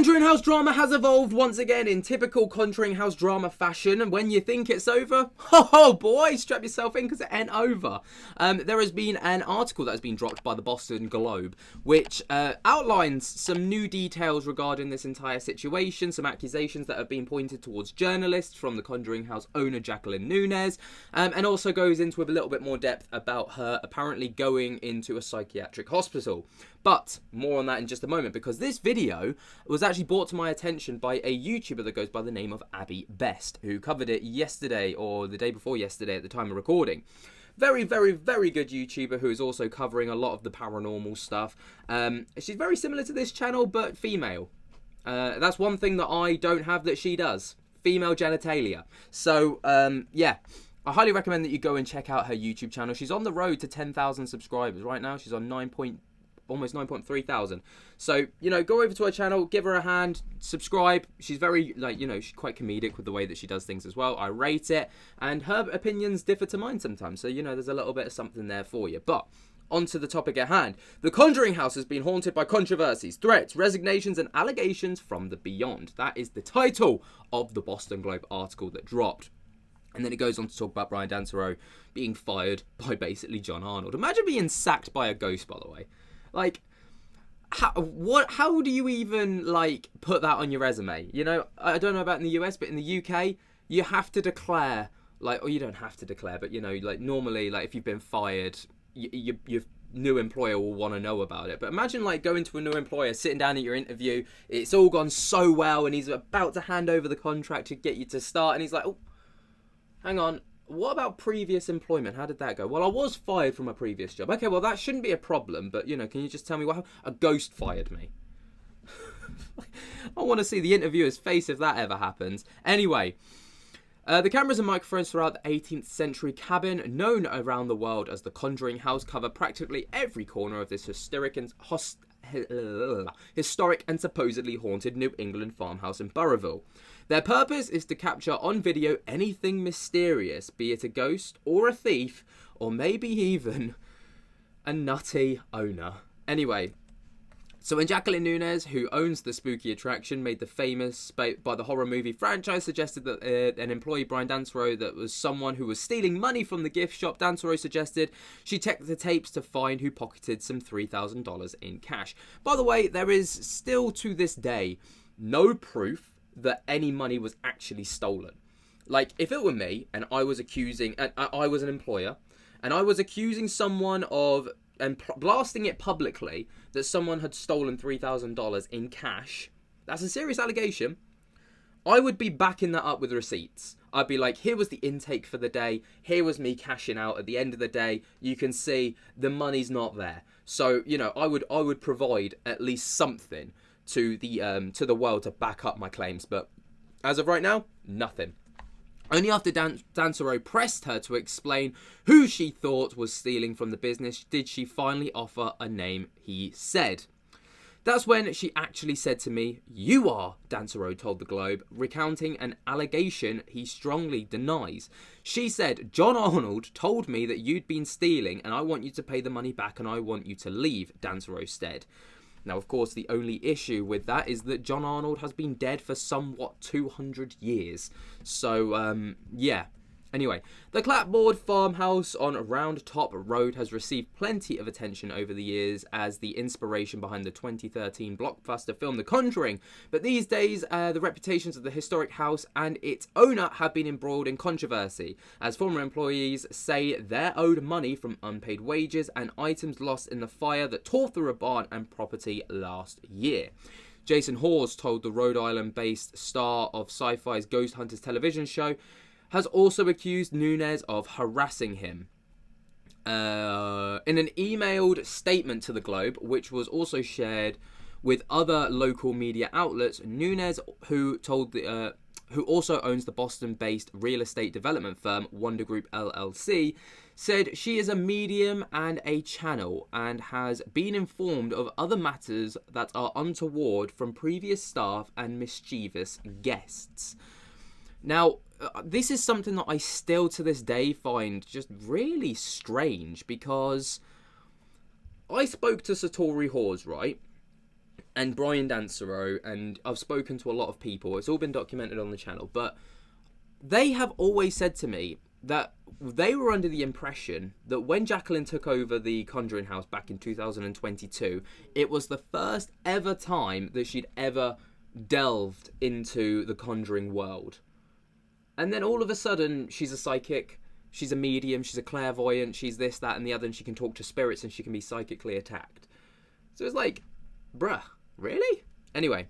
Conjuring House drama has evolved once again in typical Conjuring House drama fashion, and when you think it's over, oh boy, strap yourself in because it ain't over. There has been an article that has been dropped by the Boston Globe, which outlines some new details regarding this entire situation, some accusations that have been pointed towards journalists from the Conjuring House owner Jacqueline Nunes, and also goes into a little bit more depth about her apparently going into a psychiatric hospital. But more on that in just a moment, because this video was actually brought to my attention by a YouTuber that goes by the name of Abby Best, who covered it yesterday or the day before yesterday at the time of recording. Very, very, very good YouTuber who is also covering a lot of the paranormal stuff. She's very similar to this channel, but female. That's one thing that I don't have that she does. Female genitalia. So, yeah. I highly recommend that you go and check out her YouTube channel. She's on the road to 10,000 subscribers right now. She's on almost 9.3 thousand. So, go over to her channel, give her a hand, subscribe. She's very, she's quite comedic with the way that she does things as well. I rate it. And her opinions differ to mine sometimes. So, there's a little bit of something there for you. But on to the topic at hand. The Conjuring House has been haunted by controversies, threats, resignations, and allegations from the beyond. That is the title of the Boston Globe article that dropped. And then it goes on to talk about Brian Dansereau being fired by basically John Arnold. Imagine being sacked by a ghost, by the way. How do you even, put that on your resume? I don't know about in the US, but in the UK, you have to declare, or you don't have to declare, but, normally, if you've been fired, your new employer will want to know about it. But imagine, going to a new employer, sitting down at your interview, it's all gone so well, and he's about to hand over the contract to get you to start, and he's like, oh, hang on. What about previous employment? How did that go? Well, I was fired from a previous job. Okay, well, that shouldn't be a problem, but, can you just tell me what happened? A ghost fired me. I want to see the interviewer's face if that ever happens. Anyway, the cameras and microphones throughout the 18th century cabin, known around the world as the Conjuring House, cover practically every corner of this historic and supposedly haunted New England farmhouse in Burrillville. Their purpose is to capture on video anything mysterious, be it a ghost or a thief, or maybe even a nutty owner. Anyway, so when Jacqueline Nunes, who owns the spooky attraction, made the famous by the horror movie franchise, suggested that an employee, Brian Dansereau, that was someone who was stealing money from the gift shop, Dansereau suggested she checked the tapes to find who pocketed some $3,000 in cash. By the way, there is still to this day no proof that any money was actually stolen. If it were me and I was accusing, and I was an employer, and I was accusing someone of, and blasting it publicly, that someone had stolen $3,000 in cash, that's a serious allegation. I would be backing that up with receipts. I'd be like, here was the intake for the day, here was me cashing out at the end of the day, you can see the money's not there. So, I would provide at least something to the world to back up my claims, but as of right now, nothing. Only after Dansereau pressed her to explain who she thought was stealing from the business did she finally offer a name, he said. That's when she actually said to me, "You are," Dansereau told the Globe, recounting an allegation he strongly denies. She said, "John Arnold told me that you'd been stealing and I want you to pay the money back and I want you to leave," Dansereau said. Now, of course, the only issue with that is that John Arnold has been dead for somewhat 200 years. So, yeah. Anyway, the clapboard farmhouse on Round Top Road has received plenty of attention over the years as the inspiration behind the 2013 blockbuster film The Conjuring. But these days, the reputations of the historic house and its owner have been embroiled in controversy, as former employees say they're owed money from unpaid wages and items lost in the fire that tore through a barn and property last year. Jason Hawes told the Rhode Island-based star of Sci-Fi's Ghost Hunters television show has also accused Nunes of harassing him. In an emailed statement to the Globe, which was also shared with other local media outlets, Nunes, who also owns the Boston-based real estate development firm Wonder Group LLC, said she is a medium and a channel and has been informed of other matters that are untoward from previous staff and mischievous guests. Now, this is something that I still to this day find just really strange, because I spoke to Satori Hawes, right? and Brian Dansereau, and I've spoken to a lot of people. It's all been documented on the channel, but they have always said to me that they were under the impression that when Jacqueline took over the Conjuring House back in 2022, it was the first ever time that she'd ever delved into the Conjuring world. And then all of a sudden, she's a psychic, she's a medium, she's a clairvoyant, she's this, that, and the other, and she can talk to spirits and she can be psychically attacked. So it's like, bruh, really? Anyway,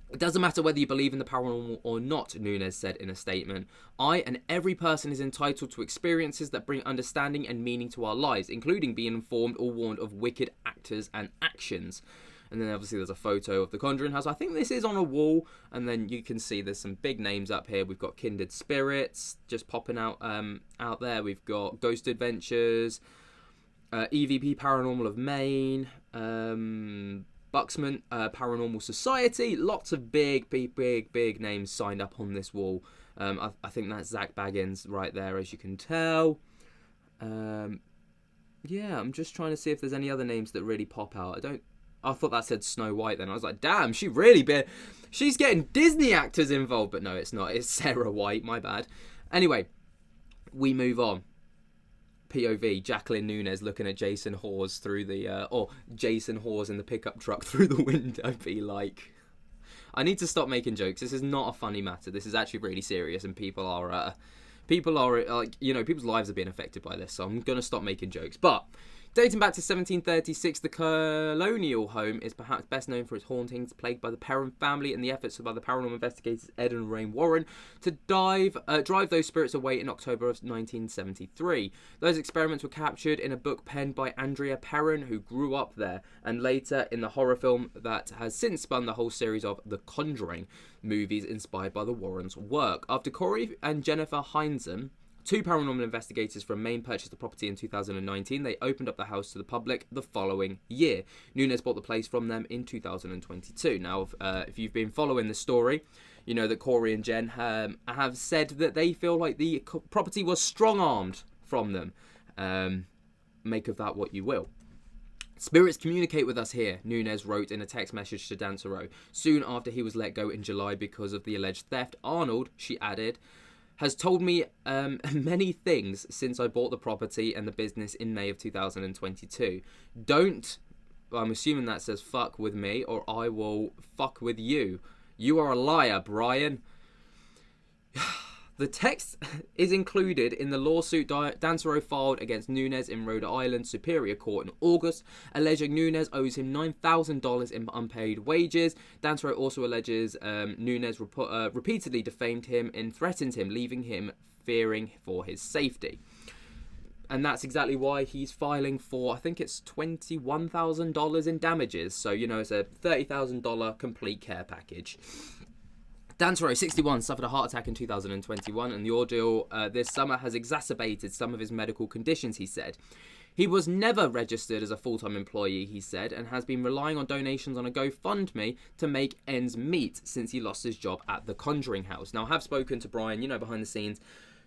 it doesn't matter whether you believe in the paranormal or not, Nunes said in a statement. I and every person is entitled to experiences that bring understanding and meaning to our lives, including being informed or warned of wicked actors and actions. And then obviously there's a photo of the Conjuring House. I think this is on a wall, and then you can see there's some big names up here. We've got Kindred Spirits just popping out there. We've got Ghost Adventures, EVP Paranormal of Maine, Buxman Paranormal Society. Lots of big names signed up on this wall. I think that's Zach Baggins right there, as you can tell. Yeah, I'm just trying to see if there's any other names that really pop out. I thought that said Snow White then. I was like, damn, she's getting Disney actors involved. But no, it's not. It's Sarah White, my bad. Anyway, we move on. POV, Jacqueline Nunes looking at Jason Hawes through the, or Jason Hawes in the pickup truck through the window, be like, I need to stop making jokes. This is not a funny matter. This is actually really serious, and people are like, you know, people's lives are being affected by this, so I'm going to stop making jokes. But dating back to 1736, the colonial home is perhaps best known for its hauntings, plagued by the Perron family and the efforts by the paranormal investigators Ed and Lorraine Warren to drive those spirits away in October of 1973. Those experiments were captured in a book penned by Andrea Perron, who grew up there, and later in the horror film that has since spun the whole series of The Conjuring movies inspired by the Warrens' work. After Corey and Jennifer Heinzen, two paranormal investigators from Maine, purchased the property in 2019. They opened up the house to the public the following year. Nunes bought the place from them in 2022. Now, if you've been following the story, you know that Corey and Jen have said that they feel like the property was strong-armed from them. Make of that what you will. Spirits communicate with us here, Nunes wrote in a text message to Dansereau. Soon after he was let go in July because of the alleged theft, Arnold, she added, has told me many things since I bought the property and the business in May of 2022. I'm assuming that says fuck with me, or I will fuck with you. You are a liar, Brian. The text is included in the lawsuit Dansereau filed against Nunes in Rhode Island Superior Court in August, alleging Nunes owes him $9,000 in unpaid wages. Dansereau also alleges Nunes repeatedly defamed him and threatened him, leaving him fearing for his safety. And that's exactly why he's filing for, I think it's $21,000 in damages. So, you know, it's a $30,000 complete care package. Dansereau, 61, suffered a heart attack in 2021, and the ordeal this summer has exacerbated some of his medical conditions, he said. He was never registered as a full-time employee, he said, and has been relying on donations on a GoFundMe to make ends meet since he lost his job at the Conjuring House. Now, I have spoken to Brian, you know, behind the scenes,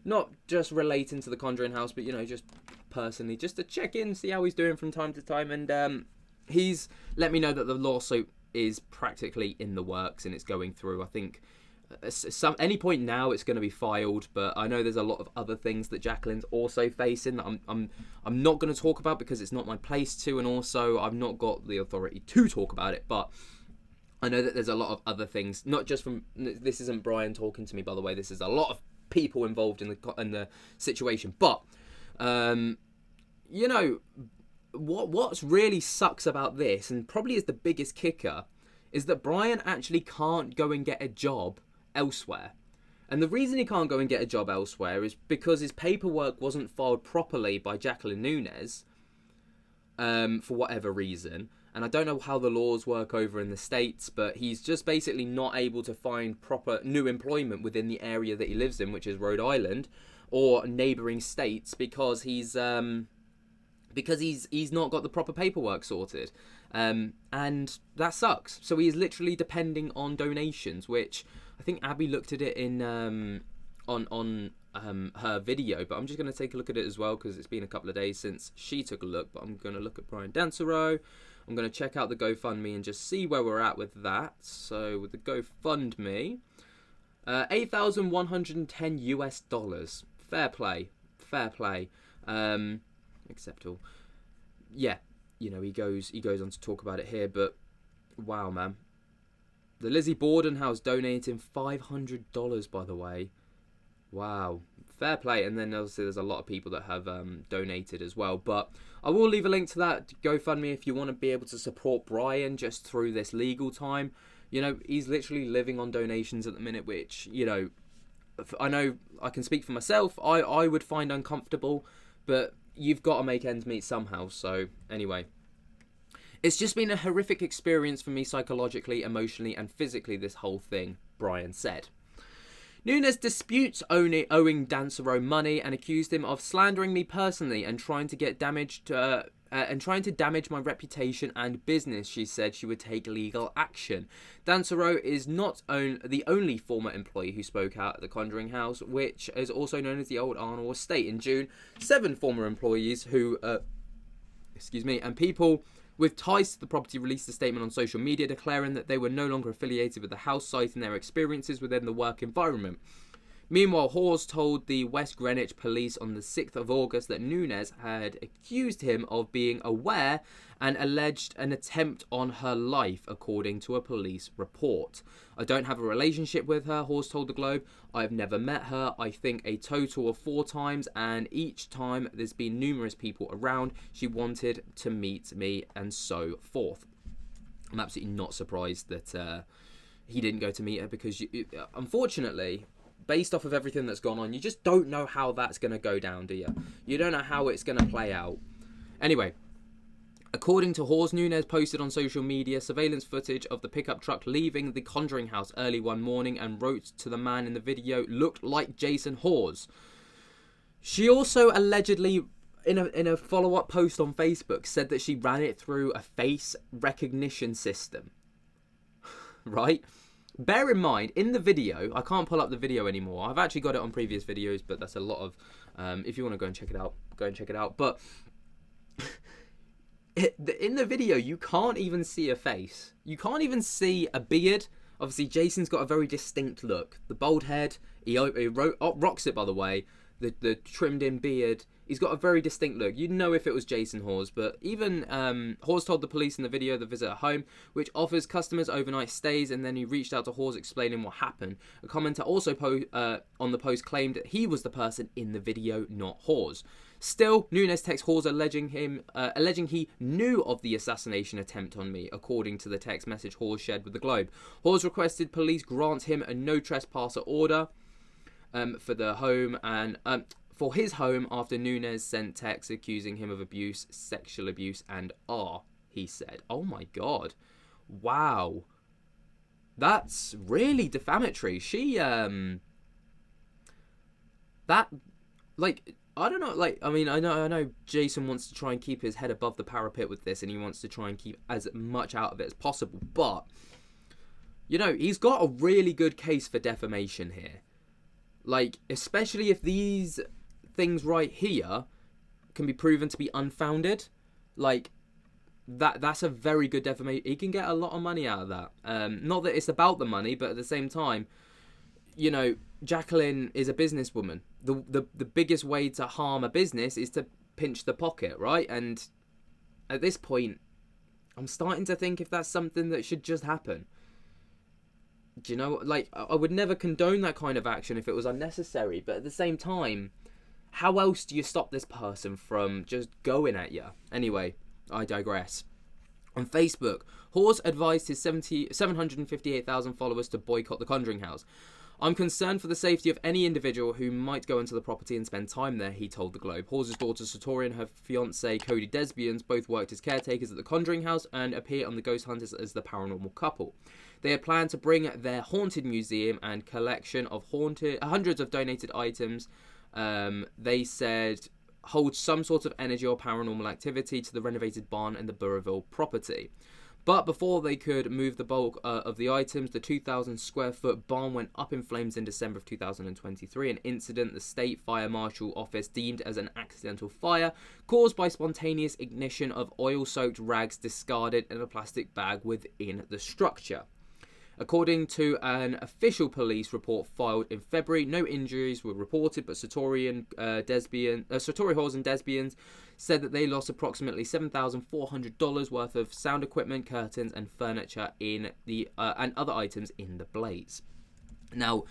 not just relating to the Conjuring House, but, you know, just personally, just to check in, see how he's doing from time to time, and he's let me know that the lawsuit is practically in the works and it's going through. I think any point now it's going to be filed, but I know there's a lot of other things that Jacqueline's also facing that I'm not going to talk about because it's not my place to, and also I've not got the authority to talk about it. But I know that there's a lot of other things, not just from, this isn't Brian talking to me, by the way, this is a lot of people involved in the situation. But you know, what's really sucks about this, and probably is the biggest kicker, is that Brian actually can't go and get a job elsewhere. And the reason he can't go and get a job elsewhere is because his paperwork wasn't filed properly by Jacqueline Nunes for whatever reason. And I don't know how the laws work over in the States, but he's just basically not able to find proper new employment within the area that he lives in, which is Rhode Island or neighbouring states, because he's not got the proper paperwork sorted. And that sucks. So he's literally depending on donations, which I think Abby looked at it in on her video, but I'm just going to take a look at it as well because it's been a couple of days since she took a look. But I'm going to look at Brian Dansereau. I'm going to check out the GoFundMe and just see where we're at with that. So with the GoFundMe, $8,110 US. Fair play. Acceptable. Yeah, you know, he goes on to talk about it here, but wow, man. The Lizzie Borden House donating $500, by the way. Wow, fair play. And then obviously there's a lot of people that have donated as well, but I will leave a link to that GoFundMe if you want to be able to support Brian just through this legal time. You know, he's literally living on donations at the minute, which, you know I can speak for myself. I would find uncomfortable, but you've got to make ends meet somehow. So anyway, it's just been a horrific experience for me psychologically, emotionally, and physically, this whole thing, Brian said. Nunes disputes owing Dansereau money and accused him of slandering me personally and trying to damage my reputation and business. She said she would take legal action. Dansereau is not the only former employee who spoke out at the Conjuring House, which is also known as the Old Arnold Estate. In June, 7 former employees and people with ties to the property released a statement on social media declaring that they were no longer affiliated with the house, citing their experiences within the work environment. Meanwhile, Hawes told the West Greenwich police on the 6th of August that Nunes had accused him of being aware and alleged an attempt on her life, according to a police report. I don't have a relationship with her, Hawes told the Globe. I've never met her, I think a total of 4 times, and each time there's been numerous people around. She wanted to meet me and so forth. I'm absolutely not surprised that he didn't go to meet her because, unfortunately, based off of everything that's gone on, you just don't know how that's going to go down, do you? You don't know how it's going to play out. Anyway, according to Hawes, Nunes posted on social media surveillance footage of the pickup truck leaving the Conjuring House early one morning and wrote to the man in the video, looked like Jason Hawes. She also allegedly, in a follow-up post on Facebook, said that she ran it through a face recognition system. Right? Bear in mind, in the video, I can't pull up the video anymore. I've actually got it on previous videos, but that's a lot of... if you want to go and check it out, go and check it out. But in the video, you can't even see a face. You can't even see a beard. Obviously, Jason's got a very distinct look. The bald head, he rocks it, by the way. The trimmed-in beard. He's got a very distinct look. You'd know if it was Jason Hawes, but even Hawes told the police in the video the visit at home, which offers customers overnight stays, and then he reached out to Hawes explaining what happened. A commenter also on the post claimed that he was the person in the video, not Hawes. Still, Nunes texts Hawes alleging he knew of the assassination attempt on me, according to the text message Hawes shared with the Globe. Hawes requested police grant him a no trespasser order for the home and for his home after Nunes sent texts accusing him of abuse, sexual abuse, and he said. Oh my God. Wow. That's really defamatory. She, I don't know, I know Jason wants to try and keep his head above the parapet with this, and he wants to try and keep as much out of it as possible, but, you know, he's got a really good case for defamation here. Like, especially if these things right here can be proven to be unfounded, like, that's a very good defamation. He can get a lot of money out of that. Not that it's about the money, but at the same time, you know, Jacqueline is a businesswoman. The biggest way to harm a business is to pinch the pocket, right? And at this point, I'm starting to think if that's something that should just happen. Do you know, like, I would never condone that kind of action if it was unnecessary, but at the same time, how else do you stop this person from just going at you? Anyway, I digress. On Facebook, Hawes advised his 758,000 followers to boycott the Conjuring House. I'm concerned for the safety of any individual who might go into the property and spend time there, he told the Globe. Hawes' daughter Satori and her fiancé Cody Desbians both worked as caretakers at the Conjuring House and appear on the Ghost Hunters as the paranormal couple. They had planned to bring their haunted museum and collection of hundreds of donated items, they said, hold some sort of energy or paranormal activity to the renovated barn and the Burrillville property. But before they could move the bulk of the items, the 2,000 square foot barn went up in flames in December of 2023, an incident the State Fire Marshal Office deemed as an accidental fire caused by spontaneous ignition of oil-soaked rags discarded in a plastic bag within the structure. According to an official police report filed in February, no injuries were reported, but Satori Halls and Desbians said that they lost approximately $7,400 worth of sound equipment, curtains, and furniture in the and other items in the blaze. Now,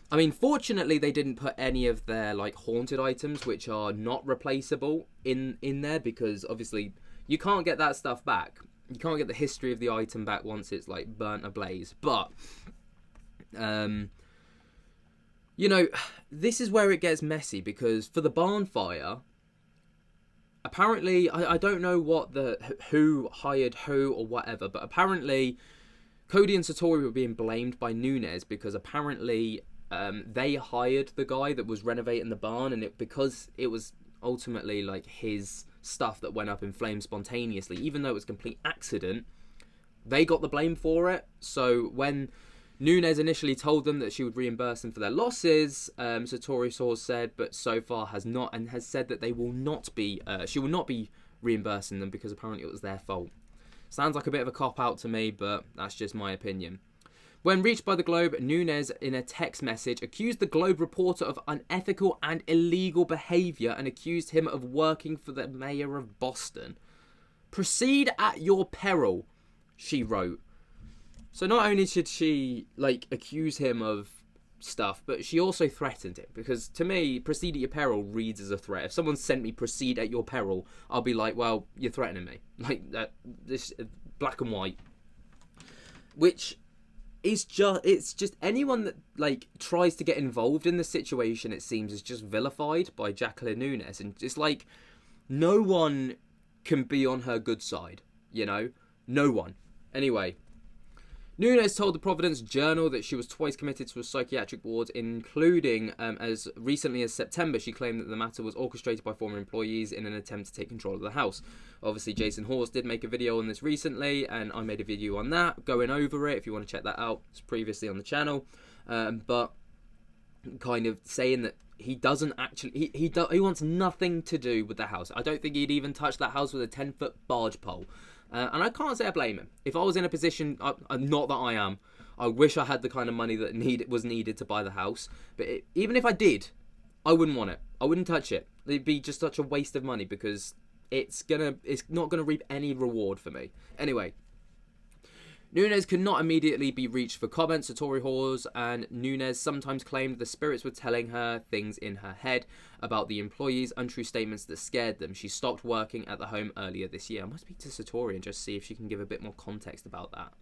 I mean, fortunately, they didn't put any of their like haunted items, which are not replaceable, in there, because obviously you can't get that stuff back. You can't get the history of the item back once it's like burnt ablaze. But, you know, this is where it gets messy, because for the barn fire, apparently, I don't know who hired who or whatever, but apparently Cody and Satori were being blamed by Nunes because apparently they hired the guy that was renovating the barn, and because it was ultimately like his stuff that went up in flames spontaneously, even though it was a complete accident, they got the blame for it. So when Nunes initially told them that she would reimburse them for their losses, Satori Source said, but so far has not, and has said that they will not be, she will not be reimbursing them because apparently it was their fault. Sounds like a bit of a cop-out to me, but that's just my opinion. When reached by the Globe, Nunes, in a text message, accused the Globe reporter of unethical and illegal behaviour and accused him of working for the mayor of Boston. Proceed at your peril, she wrote. So not only should she like accuse him of stuff, but she also threatened him, because to me, proceed at your peril reads as a threat. If someone sent me proceed at your peril, I'll be like, well, you're threatening me. Like that, this black and white. Which it's just anyone that like tries to get involved in the situation, it seems, is just vilified by Jacqueline Nunes, and it's like no one can be on her good side, you know, no one. Anyway, Nunes told the Providence Journal that she was twice committed to a psychiatric ward, including as recently as September. She claimed that the matter was orchestrated by former employees in an attempt to take control of the house. Obviously, Jason Hawes did make a video on this recently, and I made a video on that, going over it. If you want to check that out, it's previously on the channel. But kind of saying that he doesn't actually, he wants nothing to do with the house. I don't think he'd even touch that house with a 10-foot barge pole. And I can't say I blame him. If I was in a position, not that I am, I wish I had the kind of money that was needed to buy the house. But even if I did, I wouldn't want it. I wouldn't touch it. It'd be just such a waste of money, because it's not gonna reap any reward for me. Anyway, Nunes could not immediately be reached for comments. Satori Hawes and Nunes sometimes claimed the spirits were telling her things in her head about the employees' untrue statements that scared them. She stopped working at the home earlier this year. I must speak to Satori and just see if she can give a bit more context about that,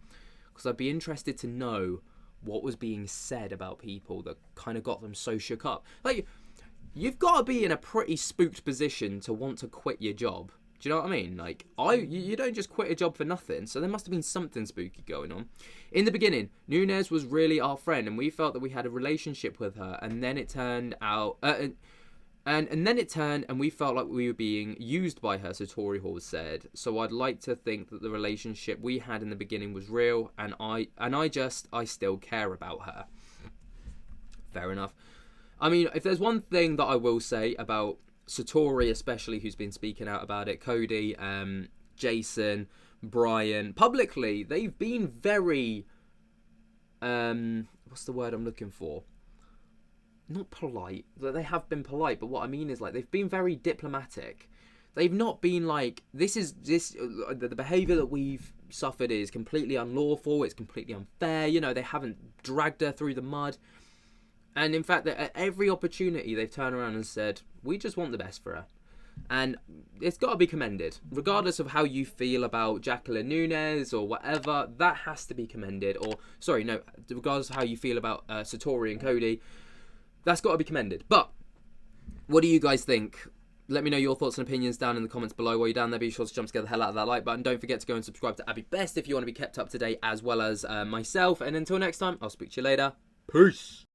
because I'd be interested to know what was being said about people that kind of got them so shook up. Like, you've got to be in a pretty spooked position to want to quit your job. Do you know what I mean? Like, you don't just quit a job for nothing, so there must have been something spooky going on. In the beginning, Nunes was really our friend, and we felt that we had a relationship with her, and then it turned out, and then it turned, and we felt like we were being used by her, Satori Hall said. So I'd like to think that the relationship we had in the beginning was real, and I still care about her. Fair enough. I mean, if there's one thing that I will say about Satori, especially, who's been speaking out about it, Cody, Jason, Brian, publicly, they've been very, what's the word I'm looking for? Not polite. They have been polite, but what I mean is, like, they've been very diplomatic. They've not been like, the behaviour that we've suffered is completely unlawful, it's completely unfair, you know, they haven't dragged her through the mud. And in fact, at every opportunity, they've turned around and said, we just want the best for her. And it's got to be commended. Regardless of how you feel about Jacqueline Nunes or whatever, that has to be commended. Or, sorry, no, regardless of how you feel about Satori and Cody, that's got to be commended. But what do you guys think? Let me know your thoughts and opinions down in the comments below. While you're down there, be sure to jump together the hell out of that like button. Don't forget to go and subscribe to Abby Best if you want to be kept up to date, as well as myself. And until next time, I'll speak to you later. Peace.